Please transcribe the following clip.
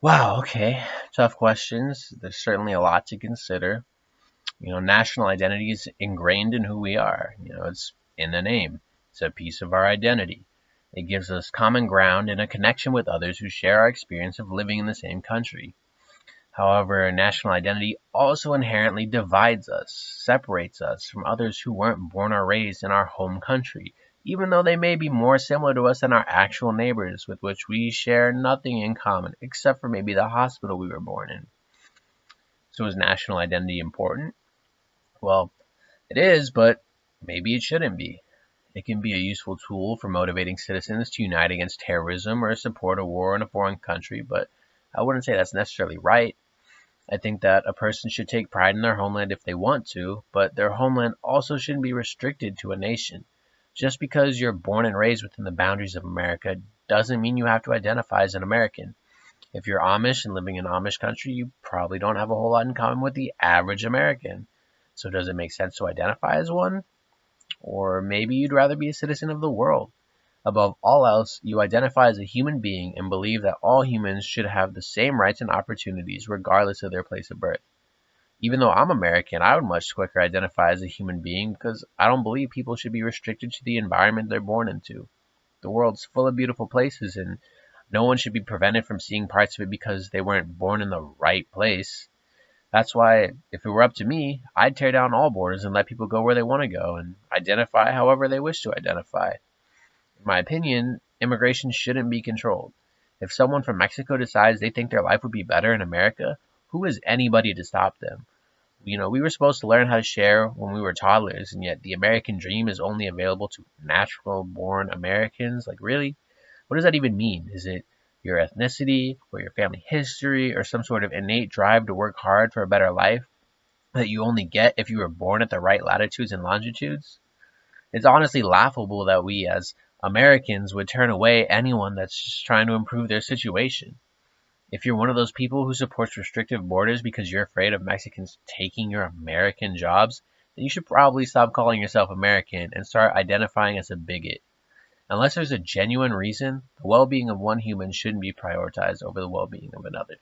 Wow, okay. Tough questions. There's certainly a lot to consider. National identity is ingrained in who we are. It's in the name. It's a piece of our identity. It gives us common ground and a connection with others who share our experience of living in the same country. However, national identity also inherently divides us, separates us from others who weren't born or raised in our home country, even though they may be more similar to us than our actual neighbors with which we share nothing in common, except for maybe the hospital we were born in. So is national identity important? Well, it is, but maybe it shouldn't be. It can be a useful tool for motivating citizens to unite against terrorism or support a war in a foreign country, but I wouldn't say that's necessarily right. I think that a person should take pride in their homeland if they want to, but their homeland also shouldn't be restricted to a nation. Just because you're born and raised within the boundaries of America doesn't mean you have to identify as an American. If you're Amish and living in Amish country, you probably don't have a whole lot in common with the average American. So does it make sense to identify as one? Or maybe you'd rather be a citizen of the world. Above all else, you identify as a human being and believe that all humans should have the same rights and opportunities regardless of their place of birth. Even though I'm American, I would much quicker identify as a human being because I don't believe people should be restricted to the environment they're born into. The world's full of beautiful places, and no one should be prevented from seeing parts of it because they weren't born in the right place. That's why, if it were up to me, I'd tear down all borders and let people go where they want to go and identify however they wish to identify. In my opinion, immigration shouldn't be controlled. If someone from Mexico decides they think their life would be better in America, who is anybody to stop them? We were supposed to learn how to share when we were toddlers, and yet the American dream is only available to natural born Americans. Like, really? What does that even mean? Is it your ethnicity or your family history or some sort of innate drive to work hard for a better life that you only get if you were born at the right latitudes and longitudes? It's honestly laughable that we as Americans would turn away anyone that's just trying to improve their situation. If you're one of those people who supports restrictive borders because you're afraid of Mexicans taking your American jobs, then you should probably stop calling yourself American and start identifying as a bigot. Unless there's a genuine reason, the well being of one human shouldn't be prioritized over the well being of another.